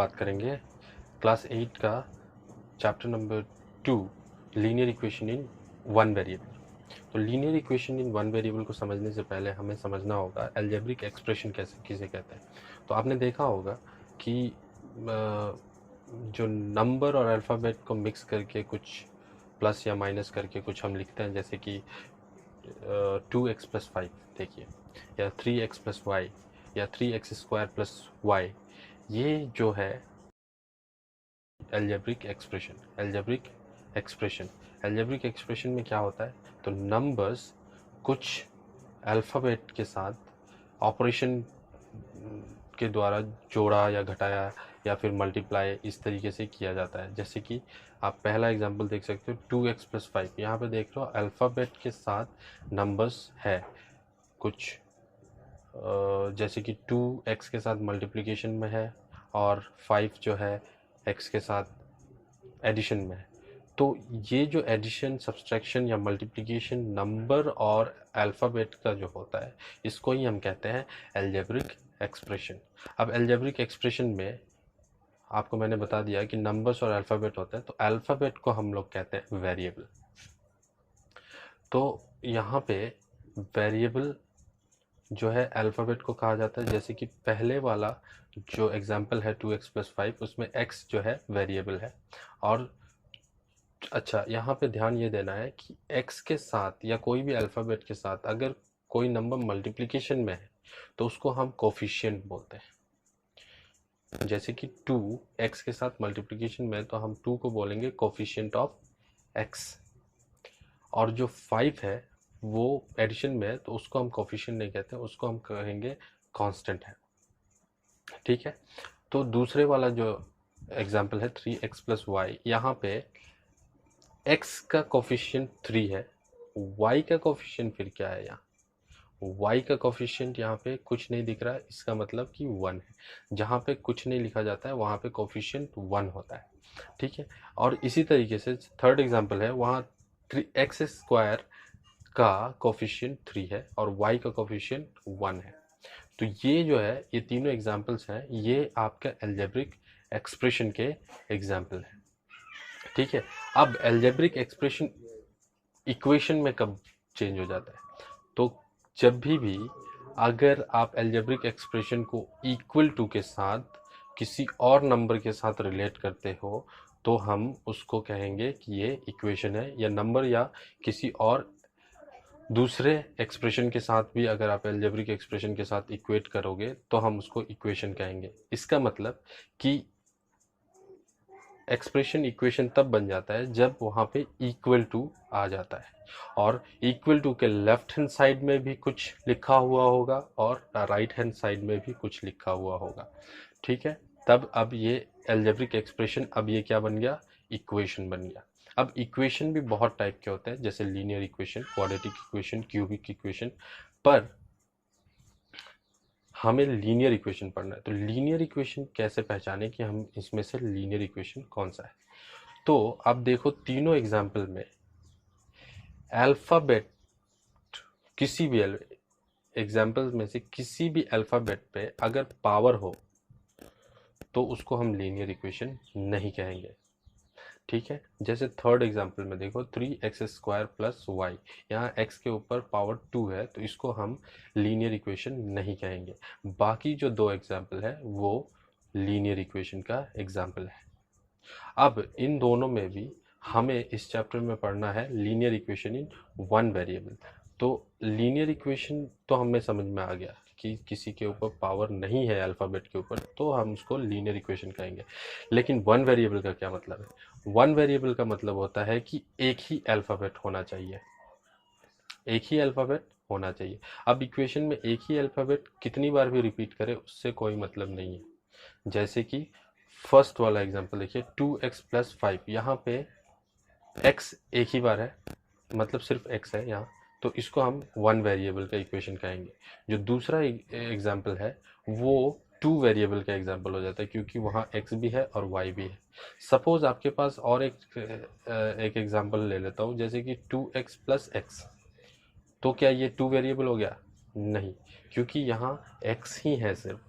बात करेंगे क्लास 8 का chapter number 2 linear equation in one variable. तो linear equation in one variable को समझने से पहले हमें समझना होगा अलजेब्रिक एक्सप्रेशन कैसे किसे कहते हैं। तो आपने देखा होगा कि जो नंबर और अल्फ़ाबेट को मिक्स करके कुछ प्लस या माइनस करके कुछ हम लिखते हैं, जैसे कि 2x+5 देखिए, या 3x+y या 3x² + y, ये जो है एल्जेब्रिक एक्सप्रेशन में क्या होता है, तो नंबर्स कुछ अल्फ़ाबेट के साथ ऑपरेशन के द्वारा जोड़ा या घटाया या फिर मल्टीप्लाई इस तरीके से किया जाता है। जैसे कि आप पहला एग्जांपल देख सकते हो 2x+5, यहाँ पे देख लो अल्फ़ाबेट के साथ नंबर्स है कुछ, जैसे कि 2x के साथ मल्टीप्लिकेशन में है और 5 जो है x के साथ एडिशन में है। तो ये जो एडिशन, सब्सट्रैक्शन या मल्टीप्लिकेशन नंबर और अल्फ़ाबेट का जो होता है, इसको ही हम कहते हैं अलजेब्रिक एक्सप्रेशन। अब अलजेब्रिक एक्सप्रेशन में आपको मैंने बता दिया कि नंबर्स और अल्फ़ाबेट होते हैं, तो अल्फ़ाबेट को हम लोग कहते हैं वेरिएबल। तो यहाँ पे वेरिएबल जो है अल्फ़ाबेट को कहा जाता है, जैसे कि पहले वाला जो एग्जांपल है 2x+5, उसमें x जो है वेरिएबल है। और अच्छा, यहाँ पे ध्यान ये देना है कि x के साथ या कोई भी अल्फ़ाबेट के साथ अगर कोई नंबर मल्टीप्लिकेशन में है तो उसको हम कोफिशिएंट बोलते हैं। जैसे कि 2x के साथ मल्टीप्लिकेशन में, तो हम 2 को बोलेंगे कोफिशिएंट ऑफ x, और जो 5 है वो एडिशन में है तो उसको हम कोफिशिएंट नहीं कहते, उसको हम कहेंगे कांस्टेंट है। ठीक है, तो दूसरे वाला जो एग्जांपल है 3x+y, यहाँ पे x का कोफिशिएंट 3 है, y का कोफिशिएंट फिर क्या है, यहाँ y का कोफिशिएंट यहाँ पे कुछ नहीं दिख रहा है, इसका मतलब कि 1 है। जहाँ पे कुछ नहीं लिखा जाता है वहाँ पे कोफिशिएंट 1 होता है। ठीक है, और इसी तरीके से थर्ड एग्जांपल है, वहाँ 3x² का कोफिशिएंट 3 है और y का कोफिशिएंट 1 है। तो ये जो है, ये तीनों एग्जांपल्स हैं, ये आपका अलजेब्रिक एक्सप्रेशन के एग्जांपल हैं। ठीक है, अब अलजेब्रिक एक्सप्रेशन इक्वेशन में कब चेंज हो जाता है, तो जब भी अगर आप अलजेब्रिक एक्सप्रेशन को इक्वल टू के साथ किसी और नंबर के साथ रिलेट करते हो तो हम उसको कहेंगे कि ये इक्वेशन है, या नंबर या किसी और दूसरे एक्सप्रेशन के साथ भी अगर आप अलजेब्रिक एक्सप्रेशन के साथ इक्वेट करोगे तो हम उसको इक्वेशन कहेंगे। इसका मतलब कि एक्सप्रेशन इक्वेशन तब बन जाता है जब वहाँ पे इक्वल टू आ जाता है, और इक्वल टू के लेफ्ट हैंड साइड में भी कुछ लिखा हुआ होगा और राइट हैंड साइड में भी कुछ लिखा हुआ होगा। ठीक है, तब अब ये अलजेब्रिक एक्सप्रेशन, अब ये क्या बन गया, इक्वेशन बन गया। अब इक्वेशन भी बहुत टाइप के होते हैं, जैसे linear equation, quadratic equation, cubic equation, पर हमें लीनियर इक्वेशन पढ़ना है। तो लीनियर इक्वेशन कैसे पहचाने कि हम इसमें से लीनियर इक्वेशन कौन सा है, तो अब देखो तीनों एग्जाम्पल में अल्फ़ाबेट, किसी भी एग्जाम्पल में से किसी भी अल्फ़ाबेट पे अगर पावर हो तो उसको हम लीनियर इक्वेशन नहीं कहेंगे। ठीक है, जैसे थर्ड एग्जाम्पल में देखो 3x² + y, यहाँ x के ऊपर पावर 2 है तो इसको हम लीनियर इक्वेशन नहीं कहेंगे। बाकी जो दो एग्जाम्पल है वो लीनियर इक्वेशन का एग्जाम्पल है। अब इन दोनों में भी हमें इस चैप्टर में पढ़ना है linear equation in one variable. तो लीनियर इक्वेशन तो हमें समझ में आ गया कि किसी के ऊपर पावर नहीं है अल्फ़ाबेट के ऊपर तो हम उसको लीनियर इक्वेशन कहेंगे। लेकिन वन वेरिएबल का क्या मतलब है, वन वेरिएबल का मतलब होता है कि एक ही अल्फ़ाबेट होना चाहिए, एक ही अल्फ़ाबेट होना चाहिए। अब इक्वेशन में एक ही अल्फ़ाबेट कितनी बार भी रिपीट करे उससे कोई मतलब नहीं है। जैसे कि फर्स्ट वाला एग्जांपल देखिए 2x+5, यहाँ पे x एक ही बार है, मतलब सिर्फ x है यहाँ, तो इसको हम वन वेरिएबल का इक्वेशन कहेंगे। जो दूसरा एग्जांपल है वो टू वेरिएबल का एग्जांपल हो जाता है, क्योंकि वहाँ x भी है और y भी है। सपोज आपके पास और एक एग्जांपल ले लेता हूँ, जैसे कि 2x+x, तो क्या ये टू वेरिएबल हो गया, नहीं, क्योंकि यहाँ x ही है सिर्फ,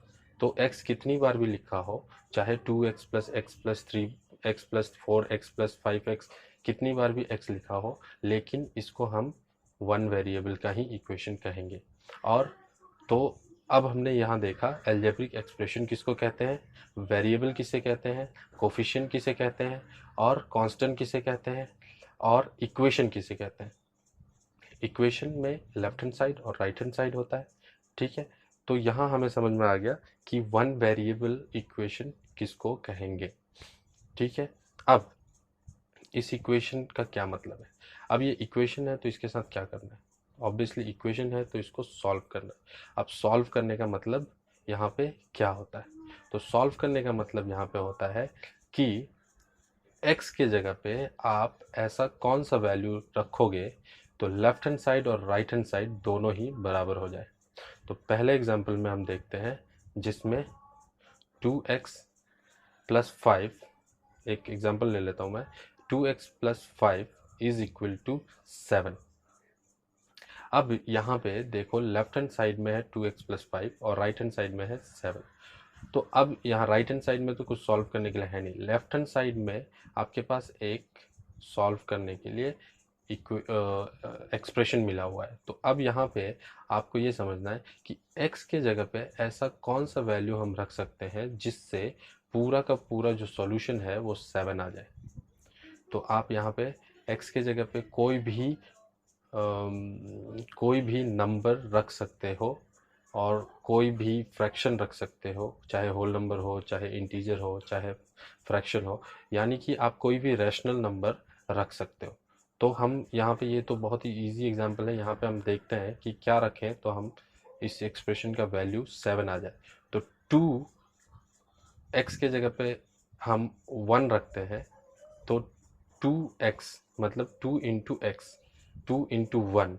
तो x कितनी बार भी लिखा हो, चाहे 2x plus x plus 3x plus 4x plus 5x, कितनी बार भी x लिखा हो, लेकिन इसको हम वन वेरिएबल का ही इक्वेशन कहेंगे। और तो अब हमने यहाँ देखा एल्जेब्रिक एक्सप्रेशन किसको कहते हैं, वेरिएबल किसे कहते हैं, कोफिशिएंट किसे कहते हैं, और कांस्टेंट किसे कहते हैं, और इक्वेशन किसे कहते हैं। इक्वेशन में लेफ्ट हैंड साइड और राइट हैंड साइड होता है, ठीक है। तो यहाँ हमें समझ में आ गया कि वन वेरिएबल इक्वेशन किसको कहेंगे, ठीक है। अब इस इक्वेशन का क्या मतलब है, अब ये इक्वेशन है तो इसके साथ क्या करना है, ऑब्वियसली इक्वेशन है तो इसको सॉल्व करना है। अब सॉल्व करने का मतलब यहाँ पे क्या होता है, तो सॉल्व करने का मतलब यहाँ पे होता है कि x के जगह पे आप ऐसा कौन सा वैल्यू रखोगे तो लेफ्ट हैंड साइड और राइट हैंड साइड दोनों ही बराबर हो जाए। तो पहले एग्जांपल में हम देखते हैं जिसमें 2x प्लस 5, एक एग्जांपल ले लेता हूँ मैं, 2x plus 5 is equal to 7। अब यहाँ पे देखो लेफ्ट हैंड साइड में है 2x प्लस 5 और राइट हैंड साइड में है 7। तो अब यहाँ राइट हैंड साइड में तो कुछ सॉल्व करने के लिए है नहीं, लेफ्ट हैंड साइड में आपके पास एक सॉल्व करने के लिए एक्सप्रेशन मिला हुआ है। तो अब यहाँ पे आपको ये समझना है कि x के जगह पे ऐसा कौन सा वैल्यू हम रख सकते हैं जिससे पूरा का पूरा जो सॉल्यूशन है वो 7 आ जाए। तो आप यहाँ पे x के जगह पे कोई भी नंबर रख सकते हो और कोई भी फ्रैक्शन रख सकते हो, चाहे होल नंबर हो, चाहे इंटीजर हो, चाहे फ्रैक्शन हो, यानी कि आप कोई भी रैशनल नंबर रख सकते हो। तो हम यहाँ पे, ये तो बहुत ही इजी एग्जांपल है, यहाँ पे हम देखते हैं कि क्या रखें तो हम इस एक्सप्रेशन का वैल्यू 7 आ जाए। तो 2x के जगह पे हम 1 रखते हैं, तो 2x मतलब 2 इंटू एक्स, 2 इंटू 1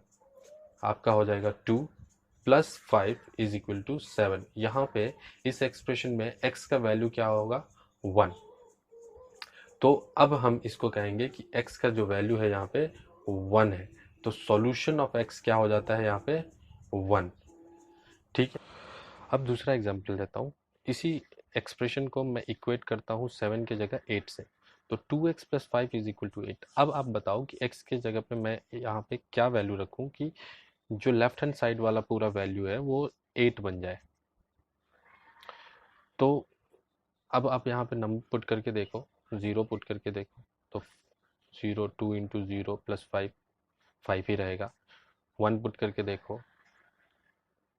आपका हो जाएगा 2 प्लस 5 इज इक्वल टू 7। यहाँ पे इस एक्सप्रेशन में x का वैल्यू क्या होगा, 1। तो अब हम इसको कहेंगे कि x का जो वैल्यू है यहाँ पे 1 है, तो सॉल्यूशन ऑफ x क्या हो जाता है यहाँ पे 1, ठीक है। अब दूसरा एग्जांपल देता हूँ, इसी एक्सप्रेशन को मैं इक्वेट करता हूँ 7 के जगह 8 से। तो 2x plus 5 is equal to 8। अब आप बताओ कि x के जगह पे मैं यहाँ पे क्या वैल्यू रखूँ कि जो लेफ्ट हैंड साइड वाला पूरा वैल्यू है वो 8 बन जाए। तो अब आप यहाँ पे नंबर पुट करके देखो, 0 पुट करके देखो, तो 0, 2 इंटू 0 प्लस 5, 5 ही रहेगा। 1 पुट करके देखो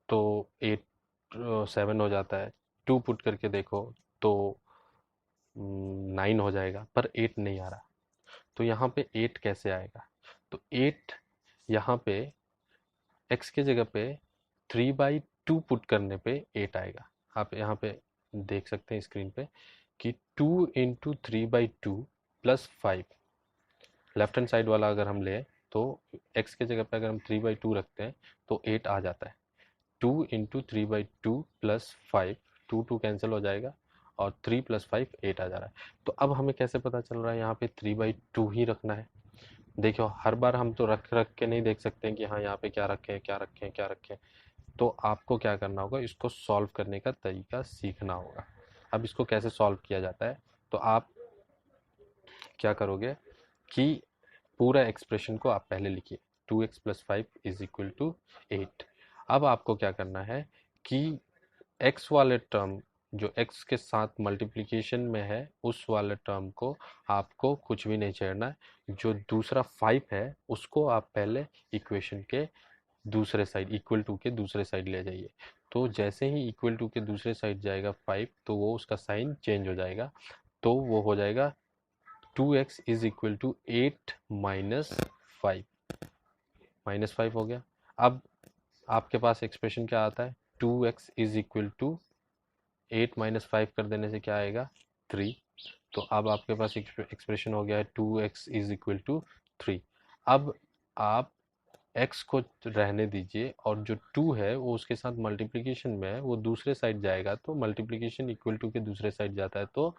तो 8 7 हो जाता है। 2 पुट करके देखो तो 9 हो जाएगा, पर 8 नहीं आ रहा। तो यहाँ पे 8 कैसे आएगा, तो 8 यहाँ पे x के जगह पे 3/2 पुट करने पे 8 आएगा। आप यहाँ पे देख सकते हैं स्क्रीन पे कि 2 into 3/2 plus 5, left hand side वाला अगर हम लें तो x के जगह पे अगर हम 3/2 रखते हैं तो 8 आ जाता है। 2 इंटू 3/2 प्लस 5, 2 कैंसिल हो जाएगा और 3 प्लस 5 8 आ जा रहा है। तो अब हमें कैसे पता चल रहा है यहाँ पे 3/2 ही रखना है। देखो हर बार हम तो रख रख के नहीं देख सकते हैं कि हाँ यहाँ पे क्या रखें क्या रखें क्या रखें। तो आपको क्या करना होगा, इसको सॉल्व करने का तरीका सीखना होगा। अब इसको कैसे सॉल्व किया जाता है, तो आप क्या करोगे कि पूरा एक्सप्रेशन को आप पहले लिखिए, 2x plus 5 is equal to 8। अब आपको क्या करना है कि x वाले टर्म जो x के साथ मल्टीप्लिकेशन में है उस वाले टर्म को आपको कुछ भी नहीं छेड़ना है। जो दूसरा 5 है उसको आप पहले इक्वेशन के दूसरे साइड, इक्वल टू के दूसरे साइड ले जाइए। तो जैसे ही इक्वल टू के दूसरे साइड जाएगा 5, तो वो उसका साइन चेंज हो जाएगा, तो वो हो जाएगा 2x is equal to 8 minus 5, -5 हो गया। अब आपके पास एक्सप्रेशन क्या आता है, 2x is equal to 8 minus 5 कर देने से क्या आएगा, 3। तो अब आपके पास एक्सप्रेशन हो गया है 2x इज इक्वल टू 3। अब आप x को रहने दीजिए और जो 2 है वो उसके साथ मल्टीप्लिकेशन में है, वो दूसरे साइड जाएगा, तो मल्टीप्लिकेशन इक्वल टू के दूसरे साइड जाता है तो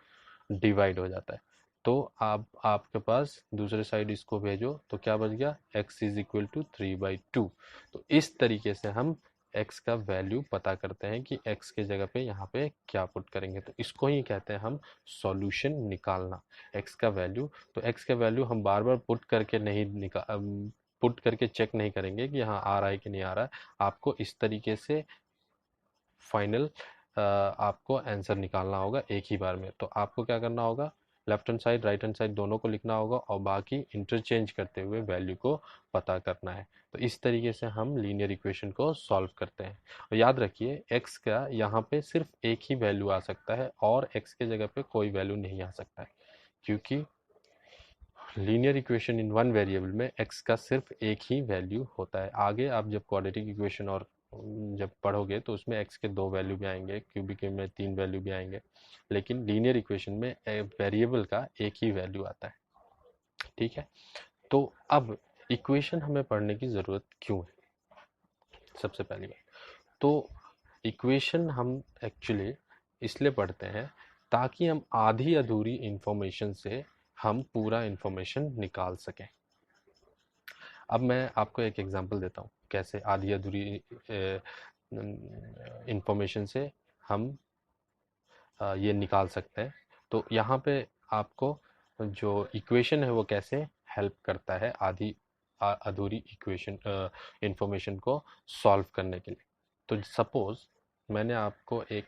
डिवाइड हो जाता है। तो आप आपके पास दूसरे साइड इसको भेजो तो क्या बच गया, x इज इक्वल टू 3/2। तो इस तरीके से हम x का वैल्यू पता करते हैं कि x के जगह पे यहाँ पे क्या पुट करेंगे। तो इसको ही कहते हैं हम सॉल्यूशन निकालना। x का वैल्यू, तो x का वैल्यू हम बार बार पुट करके नहीं पुट करके चेक नहीं करेंगे कि हाँ आ रहा है कि नहीं आ रहा है। आपको इस तरीके से फाइनल आपको आंसर निकालना होगा एक ही बार में। तो आपको क्या करना होगा, left hand side right hand side दोनों को लिखना होगा और बाकी इंटरचेंज करते हुए वैल्यू को पता करना है। तो इस तरीके से हम लीनियर इक्वेशन को सॉल्व करते हैं। और याद रखिए x का यहाँ पे सिर्फ एक ही वैल्यू आ सकता है और x के जगह पे कोई वैल्यू नहीं आ सकता है, क्योंकि linear equation in one variable में x का सिर्फ एक ही वैल्यू होता है। आगे आप जब क्वाड्रेटिक इक्वेशन और जब पढ़ोगे तो उसमें x के 2 वैल्यू भी आएंगे, क्यूबिक में 3 वैल्यू भी आएंगे, लेकिन लीनियर इक्वेशन में वेरिएबल का एक ही वैल्यू आता है। ठीक है, तो अब इक्वेशन हमें पढ़ने की ज़रूरत क्यों है? सबसे पहली बात तो इक्वेशन हम एक्चुअली इसलिए पढ़ते हैं ताकि हम आधी अधूरी इंफॉर्मेशन से हम पूरा इंफॉर्मेशन निकाल सकें। अब मैं आपको एक एग्जांपल देता हूँ कैसे आधी अधूरी इंफॉर्मेशन से हम ये निकाल सकते हैं। तो यहाँ पे आपको जो इक्वेशन है वो कैसे हेल्प करता है आधी अधूरी इक्वेशन इंफॉर्मेशन को सॉल्व करने के लिए। तो सपोज मैंने आपको एक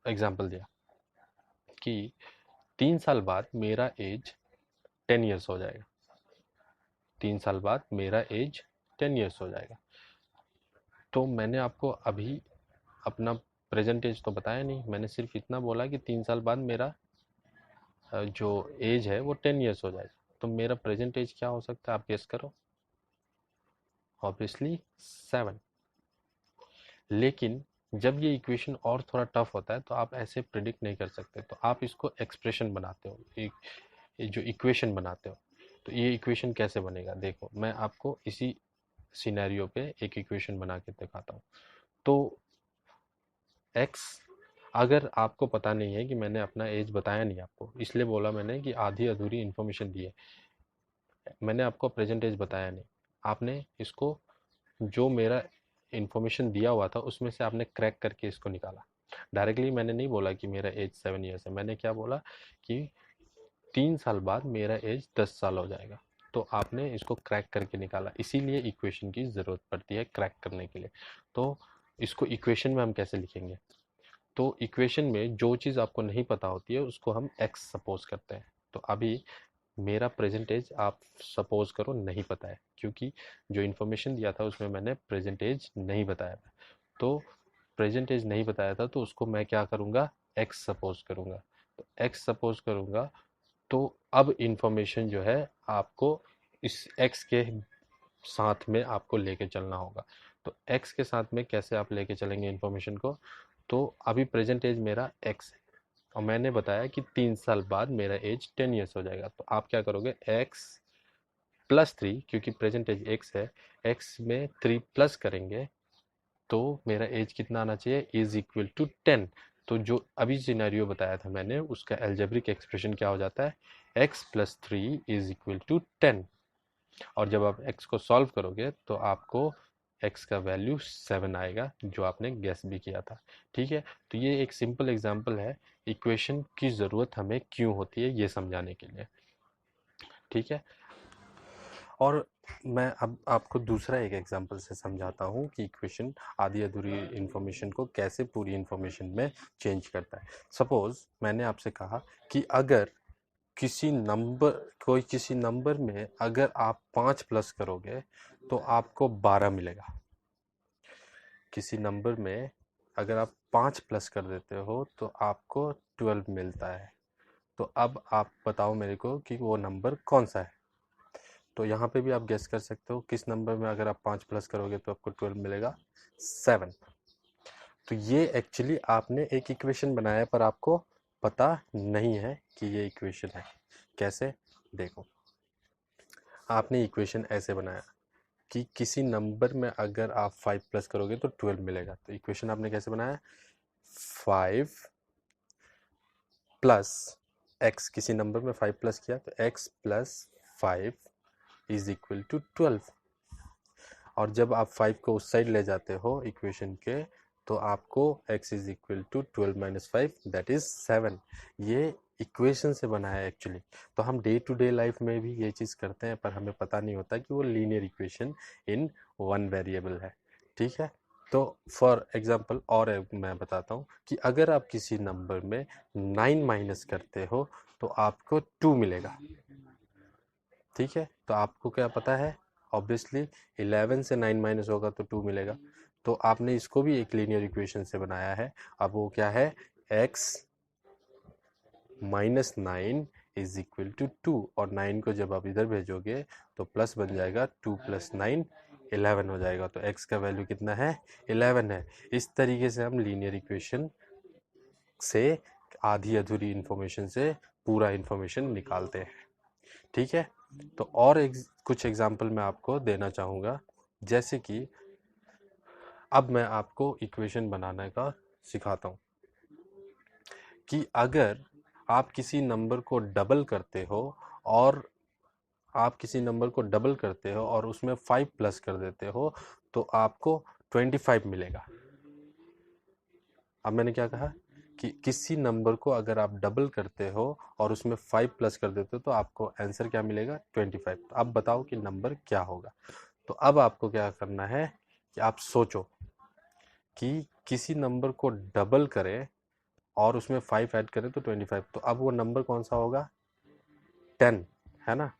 एग्जांपल दिया कि 3 साल बाद मेरा एज 10 ईयर्स हो जाएगा। 3 साल बाद मेरा एज 10 ईयर्स हो जाएगा। तो मैंने आपको अभी अपना प्रेजेंट एज तो बताया नहीं, मैंने सिर्फ इतना बोला कि 3 साल बाद मेरा जो एज है वो 10 ईयर्स हो जाएगा। तो मेरा प्रेजेंट एज क्या हो सकता है, आप गेस करो। ऑब्वियसली 7। लेकिन जब ये इक्वेशन और थोड़ा टफ होता है तो आप ऐसे प्रिडिक्ट नहीं कर सकते, तो आप इसको एक्सप्रेशन बनाते हो, एक जो इक्वेशन बनाते हो। तो ये इक्वेशन कैसे बनेगा, देखो मैं आपको इसी सिनेरियो पे एक इक्वेशन बना के दिखाता हूँ। तो x, अगर आपको पता नहीं है कि मैंने अपना एज बताया नहीं आपको, इसलिए बोला मैंने कि आधी अधूरी इन्फॉर्मेशन दी है, मैंने आपको प्रेजेंट एज बताया नहीं। आपने इसको जो मेरा इन्फॉर्मेशन दिया हुआ था उसमें से आपने क्रैक करके इसको निकाला। डायरेक्टली मैंने नहीं बोला कि मेरा एज 7 ईयर्स है, मैंने क्या बोला कि 3 साल बाद मेरा एज 10 साल हो जाएगा। तो आपने इसको क्रैक करके निकाला, इसीलिए इक्वेशन की ज़रूरत पड़ती है क्रैक करने के लिए। तो इसको इक्वेशन में हम कैसे लिखेंगे, तो इक्वेशन में जो चीज़ आपको नहीं पता होती है उसको हम x सपोज करते हैं। तो अभी मेरा प्रेजेंट एज आप सपोज करो नहीं पता है, क्योंकि जो इन्फॉर्मेशन दिया था उसमें मैंने प्रेजेंट एज नहीं बताया था। तो प्रेजेंट एज नहीं बताया था तो उसको मैं क्या करूँगा, x सपोज करूँगा। तो x सपोज करूँगा तो अब इन्फॉर्मेशन जो है आपको इस x के साथ में आपको लेके चलना होगा। तो x के साथ में कैसे आप लेके चलेंगे इन्फॉर्मेशन को, तो अभी प्रेजेंट एज मेरा x है और मैंने बताया कि 3 साल बाद मेरा एज 10 ईयर्स हो जाएगा। तो आप क्या करोगे, x +3, क्योंकि प्रेजेंट एज x है, x में 3 प्लस करेंगे तो मेरा एज कितना आना चाहिए, इज इक्वल टू 10। तो जो अभी सिनेरियो बताया था मैंने उसका एल्जेब्रिक एक्सप्रेशन क्या हो जाता है, x+3 इज इक्वल टू 10। और जब आप x को सॉल्व करोगे तो आपको x का वैल्यू 7 आएगा, जो आपने गेस भी किया था। ठीक है, तो ये एक सिंपल एग्जांपल है इक्वेशन की ज़रूरत हमें क्यों होती है ये समझाने के लिए। ठीक है, और मैं अब आपको दूसरा एक एग्जांपल से समझाता हूँ कि इक्वेशन आधी अधूरी इन्फॉर्मेशन को कैसे पूरी इन्फॉर्मेशन में चेंज करता है। सपोज मैंने आपसे कहा कि अगर किसी नंबर में अगर आप 5 प्लस करोगे तो आपको 12 मिलेगा। किसी नंबर में अगर आप 5 प्लस कर देते हो तो आपको 12 मिलता है। तो अब आप बताओ मेरे को कि वो नंबर कौन सा है। तो यहाँ पे भी आप गेस कर सकते हो किस नंबर में अगर आप 5 प्लस करोगे तो आपको 12 मिलेगा, 7। तो ये एक्चुअली आपने एक इक्वेशन बनाया है पर आपको पता नहीं है कि ये इक्वेशन है। कैसे, देखो आपने इक्वेशन ऐसे बनाया कि किसी नंबर में अगर आप 5 प्लस करोगे तो 12 मिलेगा। तो इक्वेशन आपने कैसे बनाया, 5 प्लस x, किसी नंबर में 5 प्लस किया तो x + 5 इज इक्वल टू 12। और जब आप 5 को उस साइड ले जाते हो इक्वेशन के, तो आपको x is equal to 12 minus 5 that is 7। ये इक्वेशन से बना है एक्चुअली। तो हम डे टू डे लाइफ में भी ये चीज़ करते हैं, पर हमें पता नहीं होता कि वो linear equation in one variable है। ठीक है, तो फॉर एग्जांपल और मैं बताता हूँ कि अगर आप किसी नंबर में 9 माइनस करते हो तो आपको 2 मिलेगा। ठीक है, तो आपको क्या पता है, ऑब्वियसली 11 से 9 माइनस होगा तो 2 मिलेगा। तो आपने इसको भी एक लीनियर इक्वेशन से बनाया है। अब वो क्या है, x minus 9 is equal to 2, और 9 को जब आप इधर भेजोगे तो प्लस बन जाएगा, 2 प्लस 9 11 हो जाएगा। तो x का वैल्यू कितना है, 11 है। इस तरीके से हम लीनियर इक्वेशन से आधी अधूरी इंफॉर्मेशन से पूरा इंफॉर्मेशन निकालते हैं। ठीक है, तो और कुछ एग्जाम्पल मैं आपको देना चाहूँगा। जैसे कि अब मैं आपको इक्वेशन बनाने का सिखाता हूँ कि अगर आप किसी नंबर को डबल करते हो और उसमें 5 प्लस कर देते हो तो आपको 25 मिलेगा। अब मैंने क्या कहा कि किसी नंबर को अगर आप डबल करते हो और उसमें 5 प्लस कर देते हो तो आपको आंसर क्या मिलेगा, 25। तो अब बताओ कि नंबर क्या होगा। तो अब आपको क्या करना है कि आप सोचो कि किसी नंबर को डबल करें और उसमें 5 ऐड करें तो 25। तो अब वो नंबर कौन सा होगा, 10, है ना।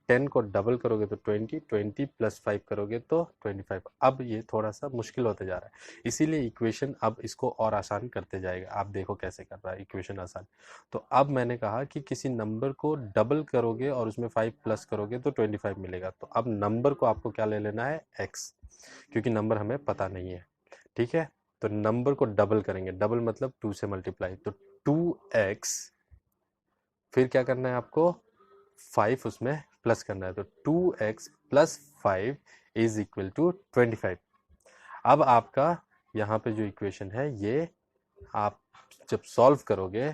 10 को डबल करोगे तो 20, 20 प्लस 5 करोगे तो 25। अब ये थोड़ा सा मुश्किल होते जा रहा है, इसीलिए इक्वेशन अब इसको और आसान करते जाएगा। आप देखो कैसे कर रहा है इक्वेशन आसान। तो अब मैंने कहा कि किसी नंबर को डबल करोगे और उसमें 5 प्लस करोगे तो 25 मिलेगा। तो अब नंबर को आपको क्या ले लेना है, x, क्योंकि नंबर हमें पता नहीं है। ठीक है, तो नंबर को डबल करेंगे, डबल मतलब 2 से मल्टीप्लाई, तो 2x, फिर क्या करना है आपको, 5 उसमें प्लस करना है, तो 2x plus 5 is equal to 25। अब आपका यहाँ पे जो इक्वेशन है ये आप जब सॉल्व करोगे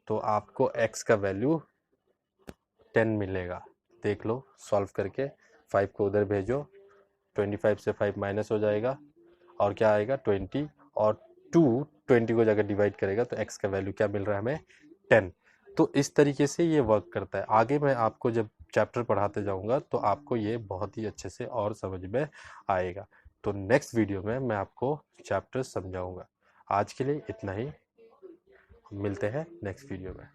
तो आपको x का वैल्यू 10 मिलेगा। देख लो सॉल्व करके, 5 को उधर भेजो, 25 से 5 माइनस हो जाएगा और क्या आएगा 20, और 2 20 को जाकर डिवाइड करेगा तो x का वैल्यू क्या मिल रहा है हमें, 10। तो इस तरीके से ये वर्क करता है। आगे मैं आपको जब चैप्टर पढ़ाते जाऊंगा तो आपको ये बहुत ही अच्छे से और समझ में आएगा। तो नेक्स्ट वीडियो में मैं आपको चैप्टर समझाऊंगा। आज के लिए इतना ही, मिलते हैं नेक्स्ट वीडियो में।